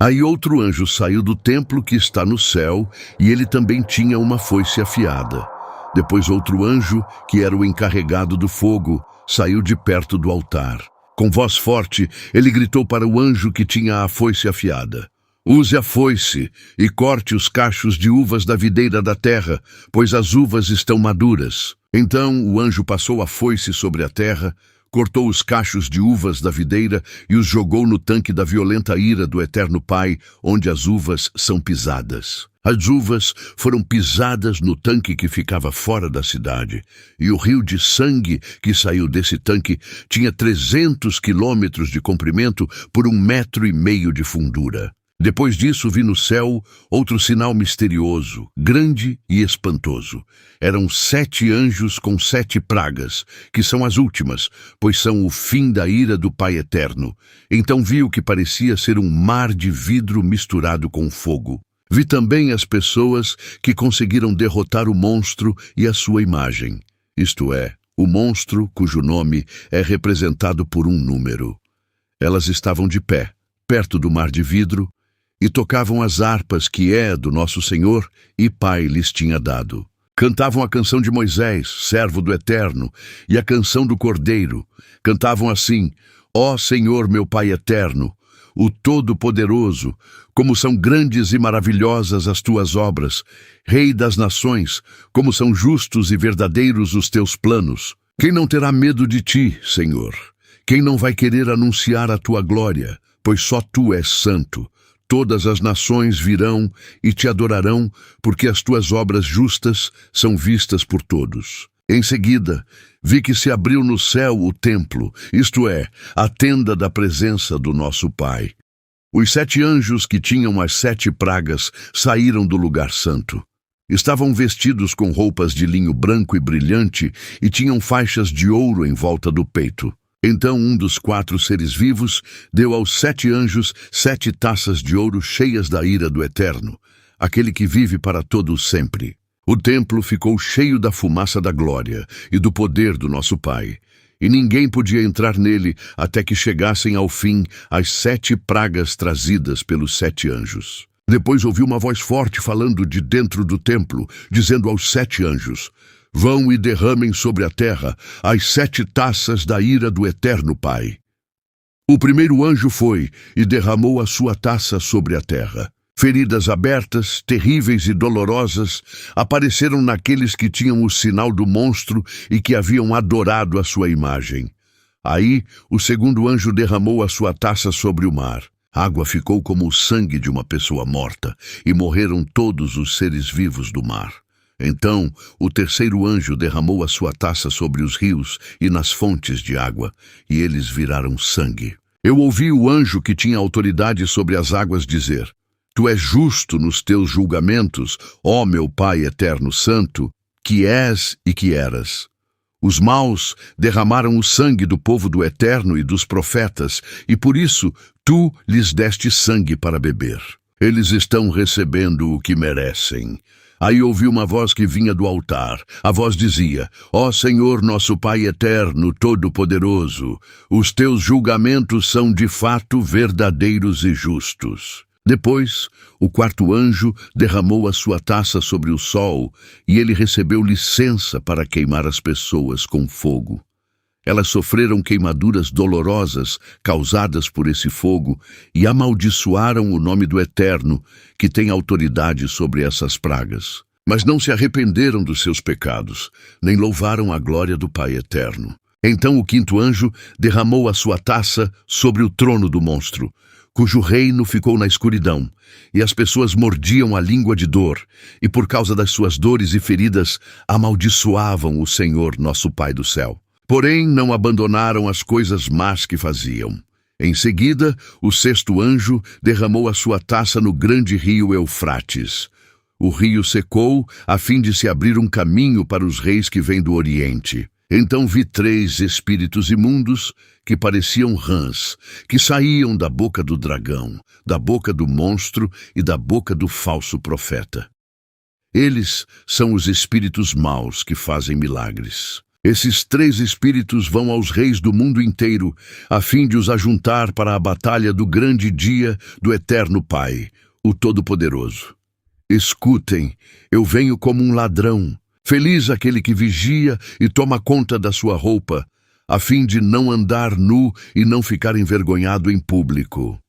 Aí outro anjo saiu do templo que está no céu, e ele também tinha uma foice afiada. Depois outro anjo, que era o encarregado do fogo, saiu de perto do altar. Com voz forte, ele gritou para o anjo que tinha a foice afiada: "Use a foice e corte os cachos de uvas da videira da terra, pois as uvas estão maduras." Então o anjo passou a foice sobre a terra, cortou os cachos de uvas da videira e os jogou no tanque da violenta ira do Eterno Pai, onde as uvas são pisadas. As uvas foram pisadas no tanque que ficava fora da cidade, e o rio de sangue que saiu desse tanque tinha 300 quilômetros de comprimento por 1,5 metros de fundura. Depois disso vi no céu outro sinal misterioso, grande e espantoso. Eram 7 anjos com 7 pragas, que são as últimas, pois são o fim da ira do Pai Eterno. Então vi o que parecia ser um mar de vidro misturado com fogo. Vi também as pessoas que conseguiram derrotar o monstro e a sua imagem, isto é, o monstro cujo nome é representado por um número. Elas estavam de pé, perto do mar de vidro, e tocavam as harpas que do nosso Senhor e Pai lhes tinha dado. Cantavam a canção de Moisés, servo do Eterno, e a canção do Cordeiro. Cantavam assim: "Ó Senhor, meu Pai Eterno, o Todo-Poderoso, como são grandes e maravilhosas as tuas obras. Rei das nações, como são justos e verdadeiros os teus planos. Quem não terá medo de ti, Senhor? Quem não vai querer anunciar a tua glória? Pois só tu és santo. Todas as nações virão e te adorarão, porque as tuas obras justas são vistas por todos." Em seguida, vi que se abriu no céu o templo, isto é, a tenda da presença do nosso Pai. Os 7 anjos que tinham as 7 pragas saíram do lugar santo. Estavam vestidos com roupas de linho branco e brilhante e tinham faixas de ouro em volta do peito. Então um dos 4 seres vivos deu aos 7 anjos 7 taças de ouro cheias da ira do Eterno, aquele que vive para todo o sempre. O templo ficou cheio da fumaça da glória e do poder do nosso Pai, e ninguém podia entrar nele até que chegassem ao fim as 7 pragas trazidas pelos 7 anjos. Depois ouvi uma voz forte falando de dentro do templo, dizendo aos 7 anjos: "Vão e derramem sobre a terra as 7 taças da ira do Eterno Pai." O primeiro anjo foi e derramou a sua taça sobre a terra. Feridas abertas, terríveis e dolorosas, apareceram naqueles que tinham o sinal do monstro e que haviam adorado a sua imagem. Aí o segundo anjo derramou a sua taça sobre o mar. A água ficou como o sangue de uma pessoa morta, e morreram todos os seres vivos do mar. Então o terceiro anjo derramou a sua taça sobre os rios e nas fontes de água, e eles viraram sangue. Eu ouvi o anjo que tinha autoridade sobre as águas dizer: "Tu és justo nos teus julgamentos, ó meu Pai Eterno Santo, que és e que eras. Os maus derramaram o sangue do povo do Eterno e dos profetas, e por isso tu lhes deste sangue para beber. Eles estão recebendo o que merecem." Aí ouvi uma voz que vinha do altar. A voz dizia: "Ó Senhor, nosso Pai Eterno, Todo-Poderoso, os teus julgamentos são de fato verdadeiros e justos." Depois, o quarto anjo derramou a sua taça sobre o sol, e ele recebeu licença para queimar as pessoas com fogo. Elas sofreram queimaduras dolorosas causadas por esse fogo e amaldiçoaram o nome do Eterno, que tem autoridade sobre essas pragas. Mas não se arrependeram dos seus pecados, nem louvaram a glória do Pai Eterno. Então o quinto anjo derramou a sua taça sobre o trono do monstro, cujo reino ficou na escuridão, e as pessoas mordiam a língua de dor, e por causa das suas dores e feridas amaldiçoavam o Senhor, nosso Pai do céu. Porém, não abandonaram as coisas más que faziam. Em seguida, o sexto anjo derramou a sua taça no grande rio Eufrates. O rio secou a fim de se abrir um caminho para os reis que vêm do Oriente. Então vi 3 espíritos imundos que pareciam rãs, que saíam da boca do dragão, da boca do monstro e da boca do falso profeta. Eles são os espíritos maus que fazem milagres. Esses 3 espíritos vão aos reis do mundo inteiro, a fim de os ajuntar para a batalha do grande dia do Eterno Pai, o Todo-Poderoso. Escutem, eu venho como um ladrão. Feliz aquele que vigia e toma conta da sua roupa, a fim de não andar nu e não ficar envergonhado em público.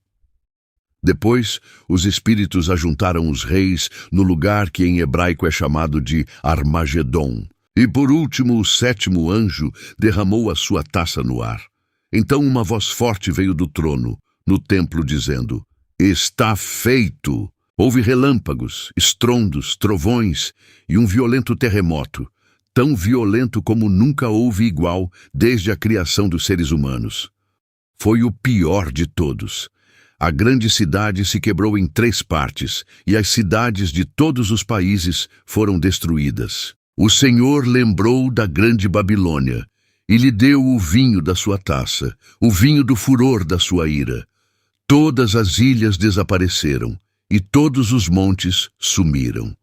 Depois, os espíritos ajuntaram os reis no lugar que em hebraico é chamado de Armagedon. E por último, o 7º anjo derramou a sua taça no ar. Então uma voz forte veio do trono, no templo, dizendo: Está feito! Houve relâmpagos, estrondos, trovões e um violento terremoto, tão violento como nunca houve igual desde a criação dos seres humanos. Foi o pior de todos. A grande cidade se quebrou em 3 partes, e as cidades de todos os países foram destruídas. O Senhor lembrou da grande Babilônia, e lhe deu o vinho da sua taça, o vinho do furor da sua ira. Todas as ilhas desapareceram, e todos os montes sumiram.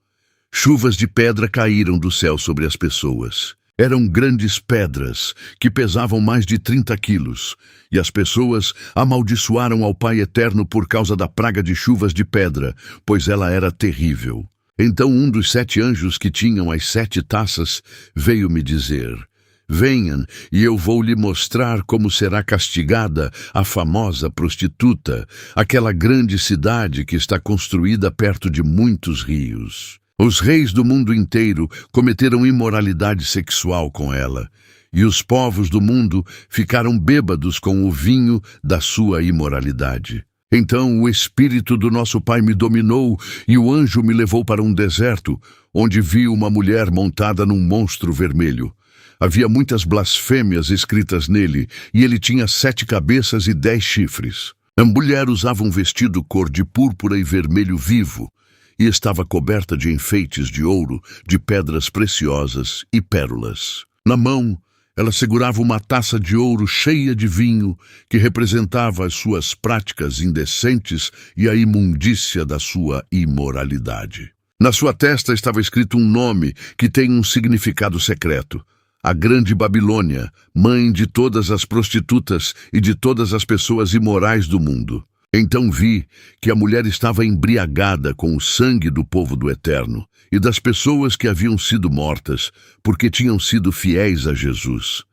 Chuvas de pedra caíram do céu sobre as pessoas. Eram grandes pedras, que pesavam mais de 30 quilos, e as pessoas amaldiçoaram ao Pai Eterno por causa da praga de chuvas de pedra, pois ela era terrível. Então um dos 7 anjos que tinham as 7 taças veio me dizer: Venham, e eu vou lhe mostrar como será castigada a famosa prostituta, aquela grande cidade que está construída perto de muitos rios. Os reis do mundo inteiro cometeram imoralidade sexual com ela, e os povos do mundo ficaram bêbados com o vinho da sua imoralidade. Então o Espírito do nosso Pai me dominou, e o anjo me levou para um deserto, onde vi uma mulher montada num monstro vermelho. Havia muitas blasfêmias escritas nele, e ele tinha 7 cabeças e 10 chifres. A mulher usava um vestido cor de púrpura e vermelho vivo, e estava coberta de enfeites de ouro, de pedras preciosas e pérolas. Na mão, ela segurava uma taça de ouro cheia de vinho, que representava as suas práticas indecentes e a imundícia da sua imoralidade. Na sua testa estava escrito um nome que tem um significado secreto: a Grande Babilônia, mãe de todas as prostitutas e de todas as pessoas imorais do mundo. Então vi que a mulher estava embriagada com o sangue do povo do Eterno e das pessoas que haviam sido mortas, porque tinham sido fiéis a Jesus.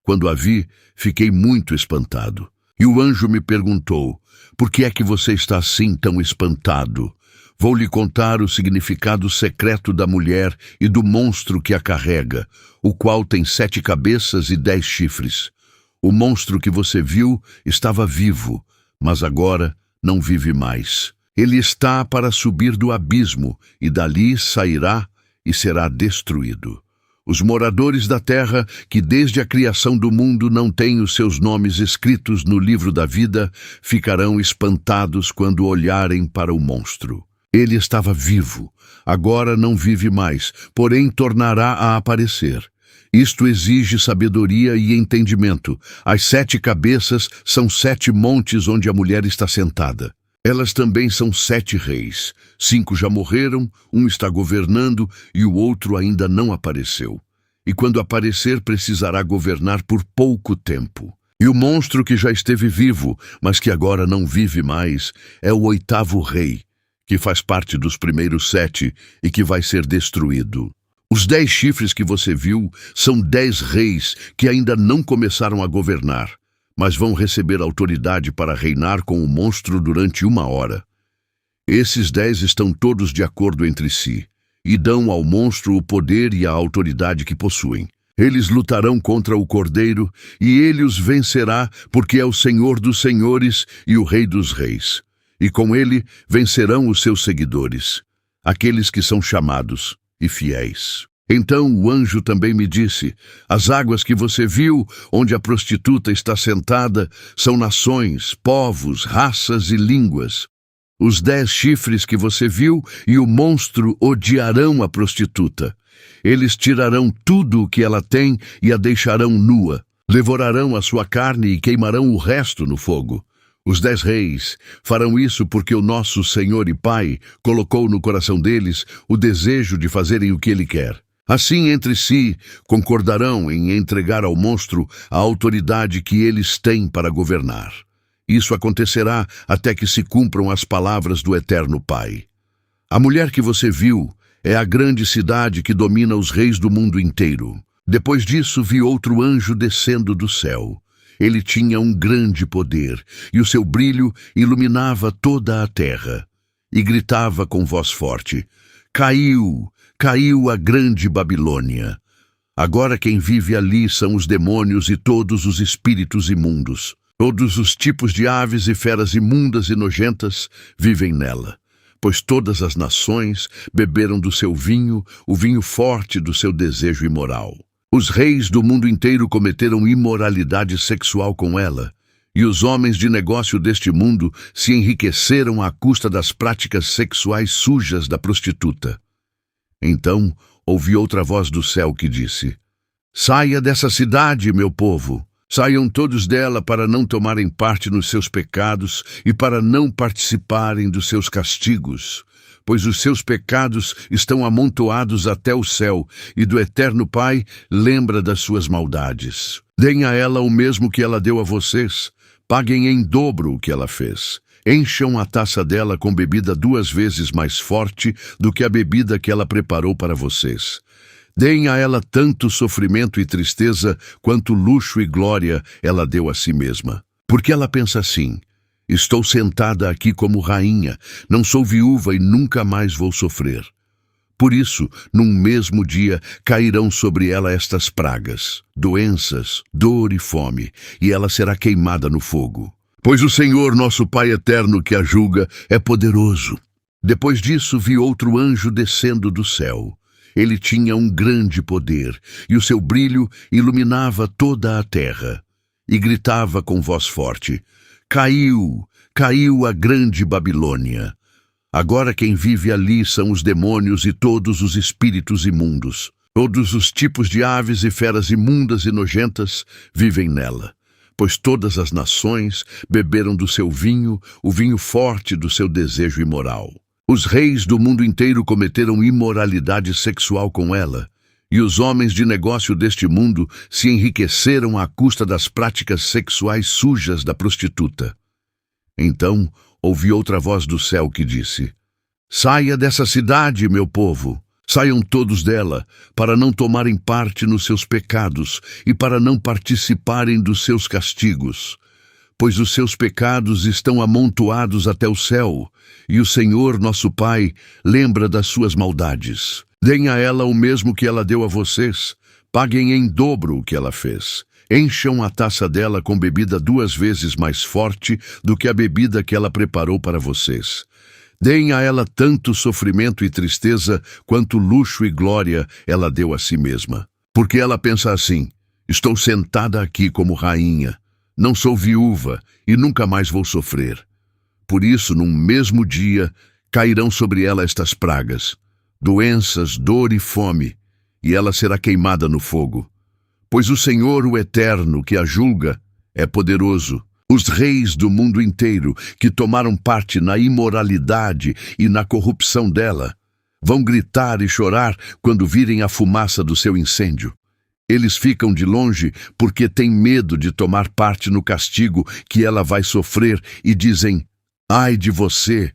Quando a vi, fiquei muito espantado. E o anjo me perguntou: Por que é que você está assim tão espantado? Vou lhe contar o significado secreto da mulher e do monstro que a carrega, o qual tem 7 cabeças e 10 chifres. O monstro que você viu estava vivo, mas agora não vive mais. Ele está para subir do abismo, e dali sairá e será destruído. Os moradores da terra, que desde a criação do mundo não têm os seus nomes escritos no livro da vida, ficarão espantados quando olharem para o monstro. Ele estava vivo, agora não vive mais, porém tornará a aparecer. Isto exige sabedoria e entendimento. As 7 cabeças são 7 montes onde a mulher está sentada. Elas também são 7 reis. 5 já morreram, um está governando e o outro ainda não apareceu. E quando aparecer, precisará governar por pouco tempo. E o monstro que já esteve vivo, mas que agora não vive mais, é o 8º rei, que faz parte dos primeiros 7 e que vai ser destruído. Os 10 chifres que você viu são 10 reis que ainda não começaram a governar, mas vão receber autoridade para reinar com o monstro durante 1 hora. Esses 10 estão todos de acordo entre si, e dão ao monstro o poder e a autoridade que possuem. Eles lutarão contra o Cordeiro, e ele os vencerá, porque é o Senhor dos senhores e o Rei dos reis. E com ele vencerão os seus seguidores, aqueles que são chamados e fiéis. Então o anjo também me disse: As águas que você viu, onde a prostituta está sentada, são nações, povos, raças e línguas. Os 10 chifres que você viu e o monstro odiarão a prostituta. Eles tirarão tudo o que ela tem e a deixarão nua. Devorarão a sua carne e queimarão o resto no fogo. Os 10 reis farão isso porque o nosso Senhor e Pai colocou no coração deles o desejo de fazerem o que Ele quer. Assim, entre si, concordarão em entregar ao monstro a autoridade que eles têm para governar. Isso acontecerá até que se cumpram as palavras do Eterno Pai. A mulher que você viu é a grande cidade que domina os reis do mundo inteiro. Depois disso, vi outro anjo descendo do céu. Ele tinha um grande poder, e o seu brilho iluminava toda a terra. E gritava com voz forte: Caiu! Caiu a grande Babilônia. Agora quem vive ali são os demônios e todos os espíritos imundos. Todos os tipos de aves e feras imundas e nojentas vivem nela, pois todas as nações beberam do seu vinho, o vinho forte do seu desejo imoral. Os reis do mundo inteiro cometeram imoralidade sexual com ela, e os homens de negócio deste mundo se enriqueceram à custa das práticas sexuais sujas da prostituta. Então ouvi outra voz do céu que disse: Saia dessa cidade, meu povo. Saiam todos dela para não tomarem parte nos seus pecados e para não participarem dos seus castigos, pois os seus pecados estão amontoados até o céu, e do Eterno Pai lembra das suas maldades. Deem a ela o mesmo que ela deu a vocês, paguem em dobro o que ela fez. Encham a taça dela com bebida 2 vezes mais forte do que a bebida que ela preparou para vocês. Deem a ela tanto sofrimento e tristeza quanto luxo e glória ela deu a si mesma. Porque ela pensa assim: estou sentada aqui como rainha, não sou viúva e nunca mais vou sofrer. Por isso, num mesmo dia, cairão sobre ela estas pragas, doenças, dor e fome, e ela será queimada no fogo. Pois o Senhor, nosso Pai eterno que a julga, é poderoso. Depois disso, vi outro anjo descendo do céu. Ele tinha um grande poder, e o seu brilho iluminava toda a terra. E gritava com voz forte: Caiu, caiu a grande Babilônia. Agora quem vive ali são os demônios e todos os espíritos imundos. Todos os tipos de aves e feras imundas e nojentas vivem nela, pois todas as nações beberam do seu vinho, o vinho forte do seu desejo imoral. Os reis do mundo inteiro cometeram imoralidade sexual com ela, e os homens de negócio deste mundo se enriqueceram à custa das práticas sexuais sujas da prostituta. Então ouvi outra voz do céu que disse: Saia dessa cidade, meu povo. Saiam todos dela, para não tomarem parte nos seus pecados e para não participarem dos seus castigos. Pois os seus pecados estão amontoados até o céu, e o Senhor, nosso Pai, lembra das suas maldades. Deem a ela o mesmo que ela deu a vocês, paguem em dobro o que ela fez. Encham a taça dela com bebida 2 vezes mais forte do que a bebida que ela preparou para vocês. Deem a ela tanto sofrimento e tristeza quanto luxo e glória ela deu a si mesma. Porque ela pensa assim: estou sentada aqui como rainha, não sou viúva e nunca mais vou sofrer. Por isso, num mesmo dia, cairão sobre ela estas pragas, doenças, dor e fome, e ela será queimada no fogo. Pois o Senhor, o Eterno, que a julga, é poderoso. Os reis do mundo inteiro, que tomaram parte na imoralidade e na corrupção dela, vão gritar e chorar quando virem a fumaça do seu incêndio. Eles ficam de longe porque têm medo de tomar parte no castigo que ela vai sofrer e dizem: Ai de você,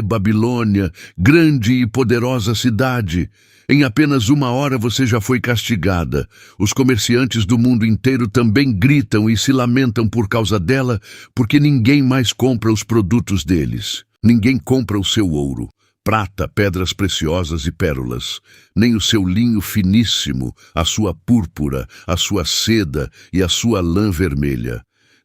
Babilônia, grande e poderosa cidade! Em apenas 1 hora você já foi castigada. Os comerciantes do mundo inteiro também gritam e se lamentam por causa dela, porque ninguém mais compra os produtos deles. Ninguém compra o seu ouro, prata, pedras preciosas e pérolas, nem o seu linho finíssimo, a sua púrpura, a sua seda e a sua lã vermelha.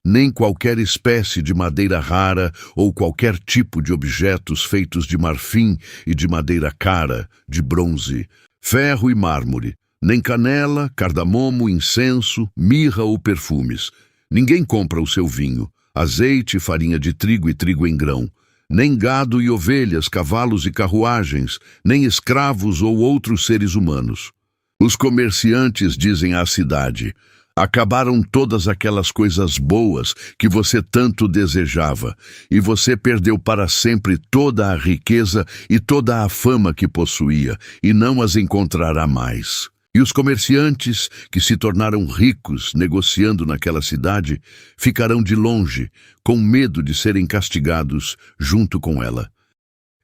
Nem qualquer espécie de madeira rara ou qualquer tipo de objetos feitos de marfim e de madeira cara, de bronze, ferro e mármore, nem canela, cardamomo, incenso, mirra ou perfumes. Ninguém compra o seu vinho, azeite, farinha de trigo e trigo em grão, nem gado e ovelhas, cavalos e carruagens, nem escravos ou outros seres humanos. Os comerciantes dizem à cidade: Acabaram todas aquelas coisas boas que você tanto desejava, e você perdeu para sempre toda a riqueza e toda a fama que possuía, e não as encontrará mais. E os comerciantes, que se tornaram ricos negociando naquela cidade, ficarão de longe, com medo de serem castigados junto com ela.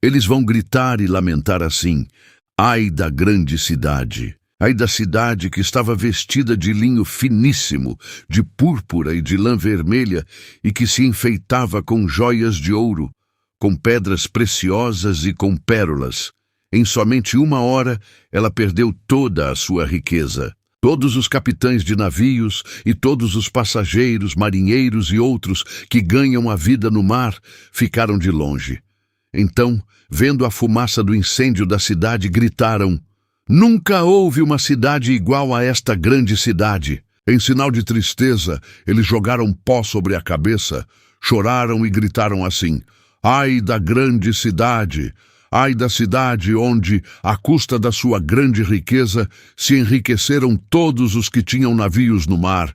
Eles vão gritar e lamentar assim: ai da grande cidade! Ai da cidade que estava vestida de linho finíssimo, de púrpura e de lã vermelha, e que se enfeitava com joias de ouro, com pedras preciosas e com pérolas. Em somente 1 hora, ela perdeu toda a sua riqueza. Todos os capitães de navios e todos os passageiros, marinheiros e outros que ganham a vida no mar ficaram de longe. Então, vendo a fumaça do incêndio da cidade, gritaram: nunca houve uma cidade igual a esta grande cidade. Em sinal de tristeza, eles jogaram pó sobre a cabeça, choraram e gritaram assim: ai da grande cidade! Ai da cidade onde, à custa da sua grande riqueza, se enriqueceram todos os que tinham navios no mar,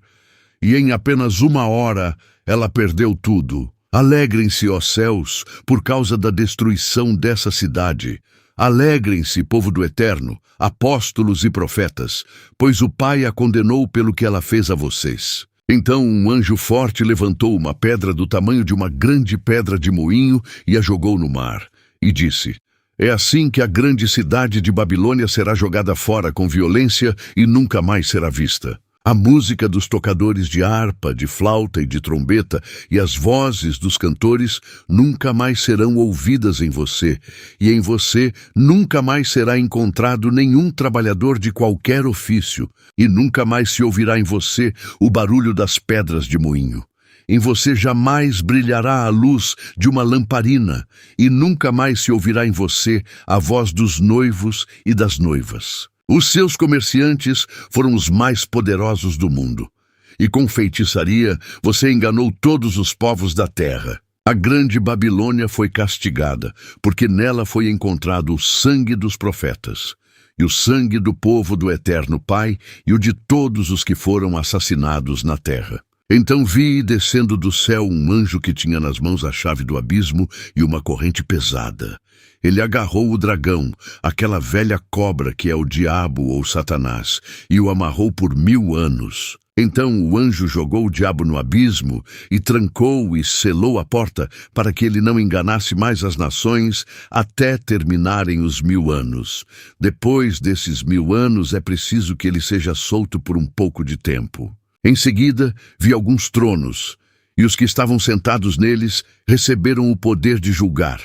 e em apenas 1 hora ela perdeu tudo. Alegrem-se, ó céus, por causa da destruição dessa cidade. Alegrem-se, povo do Eterno, apóstolos e profetas, pois o Pai a condenou pelo que ela fez a vocês. Então um anjo forte levantou uma pedra do tamanho de uma grande pedra de moinho e a jogou no mar, e disse: é assim que a grande cidade de Babilônia será jogada fora com violência e nunca mais será vista. A música dos tocadores de harpa, de flauta e de trombeta e as vozes dos cantores nunca mais serão ouvidas em você, e em você nunca mais será encontrado nenhum trabalhador de qualquer ofício, e nunca mais se ouvirá em você o barulho das pedras de moinho. Em você jamais brilhará a luz de uma lamparina, e nunca mais se ouvirá em você a voz dos noivos e das noivas. Os seus comerciantes foram os mais poderosos do mundo, e com feitiçaria você enganou todos os povos da terra. A grande Babilônia foi castigada, porque nela foi encontrado o sangue dos profetas, e o sangue do povo do Eterno Pai e o de todos os que foram assassinados na terra. Então vi descendo do céu um anjo que tinha nas mãos a chave do abismo e uma corrente pesada. Ele agarrou o dragão, aquela velha cobra que é o diabo ou Satanás, e o amarrou por 1000 anos. Então o anjo jogou o diabo no abismo e trancou e selou a porta para que ele não enganasse mais as nações até terminarem os 1000 anos. Depois desses 1000 anos é preciso que ele seja solto por um pouco de tempo. Em seguida, vi alguns tronos, e os que estavam sentados neles receberam o poder de julgar.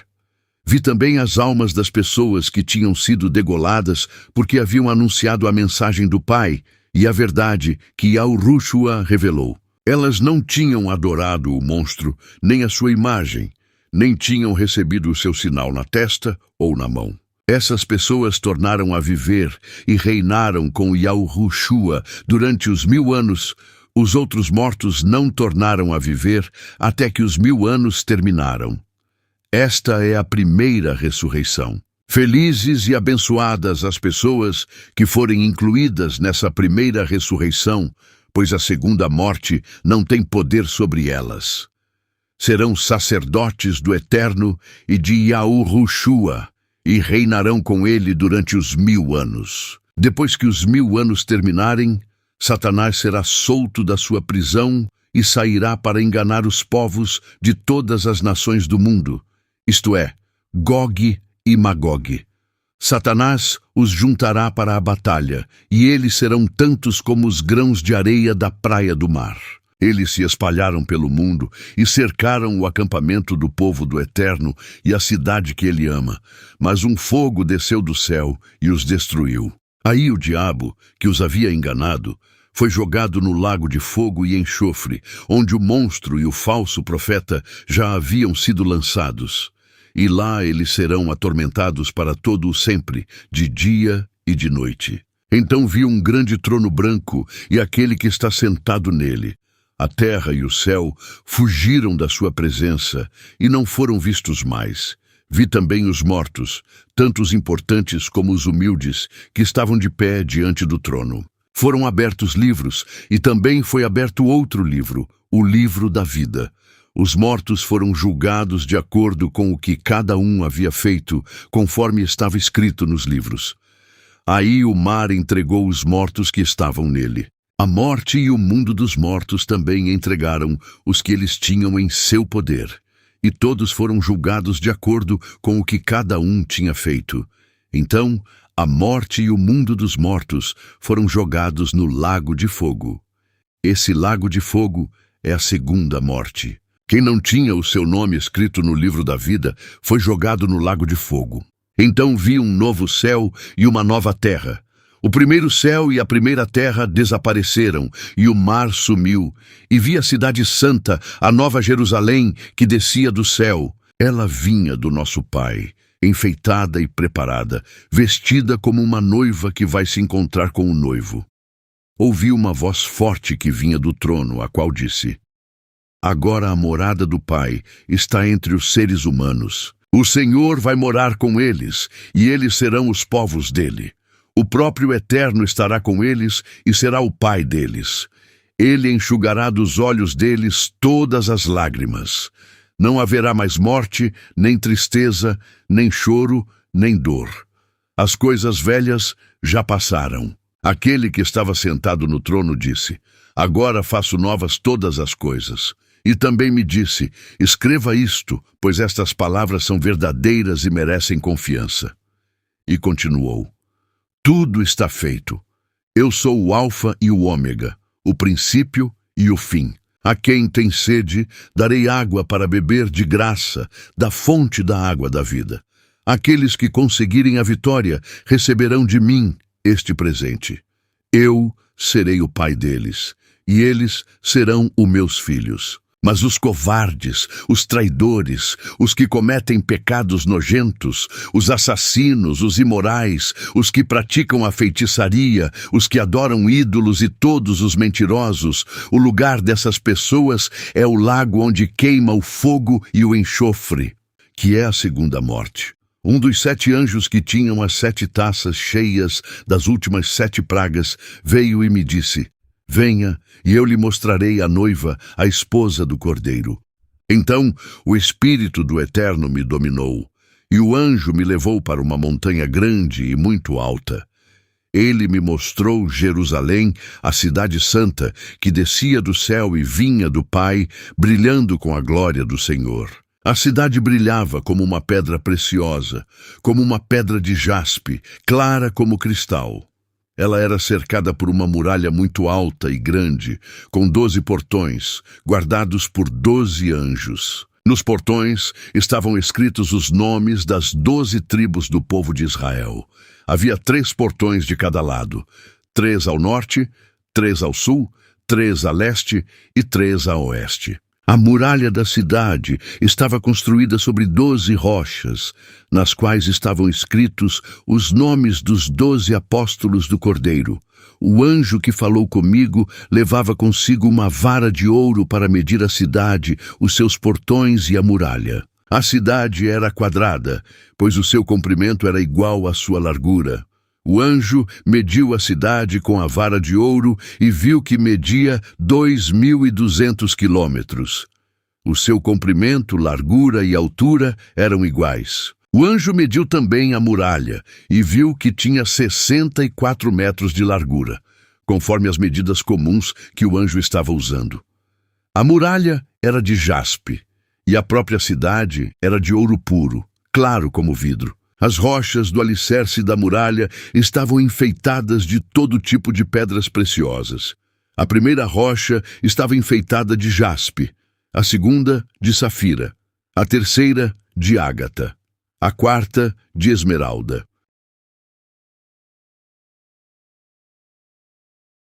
Vi também as almas das pessoas que tinham sido degoladas porque haviam anunciado a mensagem do Pai e a verdade que Yahushua revelou. Elas não tinham adorado o monstro, nem a sua imagem, nem tinham recebido o seu sinal na testa ou na mão. Essas pessoas tornaram a viver e reinaram com Yahushua durante os 1000 anos. Os outros mortos não tornaram a viver até que os 1000 anos terminaram. Esta é a primeira ressurreição. Felizes e abençoadas as pessoas que forem incluídas nessa primeira ressurreição, pois a segunda morte não tem poder sobre elas. Serão sacerdotes do Eterno e de Yahushua, e reinarão com ele durante os 1000 anos. Depois que os 1000 anos terminarem, Satanás será solto da sua prisão e sairá para enganar os povos de todas as nações do mundo, isto é, Gog e Magog. Satanás os juntará para a batalha, e eles serão tantos como os grãos de areia da praia do mar. Eles se espalharam pelo mundo e cercaram o acampamento do povo do Eterno e a cidade que ele ama. Mas um fogo desceu do céu e os destruiu. Aí o diabo, que os havia enganado, foi jogado no lago de fogo e enxofre, onde o monstro e o falso profeta já haviam sido lançados. E lá eles serão atormentados para todo o sempre, de dia e de noite. Então vi um grande trono branco e aquele que está sentado nele. A terra e o céu fugiram da sua presença e não foram vistos mais. Vi também os mortos, tanto os importantes como os humildes, que estavam de pé diante do trono. Foram abertos livros, e também foi aberto outro livro, o livro da vida. Os mortos foram julgados de acordo com o que cada um havia feito, conforme estava escrito nos livros. Aí o mar entregou os mortos que estavam nele. A morte e o mundo dos mortos também entregaram os que eles tinham em seu poder. E todos foram julgados de acordo com o que cada um tinha feito. Então, a morte e o mundo dos mortos foram jogados no lago de fogo. Esse lago de fogo é a segunda morte. Quem não tinha o seu nome escrito no livro da vida foi jogado no lago de fogo. Então vi um novo céu e uma nova terra. O primeiro céu e a primeira terra desapareceram, e o mar sumiu. E vi a cidade santa, a nova Jerusalém, que descia do céu. Ela vinha do nosso Pai, enfeitada e preparada, vestida como uma noiva que vai se encontrar com o noivo. Ouvi uma voz forte que vinha do trono, a qual disse: Agora a morada do Pai está entre os seres humanos. O Senhor vai morar com eles, e eles serão os povos dele. O próprio Eterno estará com eles e será o Pai deles. Ele enxugará dos olhos deles todas as lágrimas. Não haverá mais morte, nem tristeza, nem choro, nem dor. As coisas velhas já passaram. Aquele que estava sentado no trono disse: Agora faço novas todas as coisas. E também me disse: Escreva isto, pois estas palavras são verdadeiras e merecem confiança. E continuou: Tudo está feito. Eu sou o Alfa e o Ômega, o princípio e o fim. A quem tem sede, darei água para beber de graça, da fonte da água da vida. Aqueles que conseguirem a vitória receberão de mim este presente. Eu serei o pai deles, e eles serão os meus filhos. Mas os covardes, os traidores, os que cometem pecados nojentos, os assassinos, os imorais, os que praticam a feitiçaria, os que adoram ídolos e todos os mentirosos, o lugar dessas pessoas é o lago onde queima o fogo e o enxofre, que é a segunda morte. Um dos 7 anjos que tinham as 7 taças cheias das últimas 7 pragas veio e me disse: Venha, e eu lhe mostrarei a noiva, a esposa do Cordeiro. Então o Espírito do Eterno me dominou, e o anjo me levou para uma montanha grande e muito alta. Ele me mostrou Jerusalém, a cidade santa, que descia do céu e vinha do Pai, brilhando com a glória do Senhor. A cidade brilhava como uma pedra preciosa, como uma pedra de jaspe, clara como cristal. Ela era cercada por uma muralha muito alta e grande, com 12 portões, guardados por 12 anjos. Nos portões estavam escritos os nomes das 12 tribos do povo de Israel. Havia 3 portões de cada lado, 3 ao norte, 3 ao sul, 3 a leste e 3 a oeste. A muralha da cidade estava construída sobre 12 rochas, nas quais estavam escritos os nomes dos 12 apóstolos do Cordeiro. O anjo que falou comigo levava consigo uma vara de ouro para medir a cidade, os seus portões e a muralha. A cidade era quadrada, pois o seu comprimento era igual à sua largura. O anjo mediu a cidade com a vara de ouro e viu que media 2.200 quilômetros. O seu comprimento, largura e altura eram iguais. O anjo mediu também a muralha e viu que tinha 64 metros de largura, conforme as medidas comuns que o anjo estava usando. A muralha era de jaspe e a própria cidade era de ouro puro, claro como vidro. As rochas do alicerce da muralha estavam enfeitadas de todo tipo de pedras preciosas. A primeira rocha estava enfeitada de jaspe, a segunda de safira, a terceira de ágata, a quarta de esmeralda,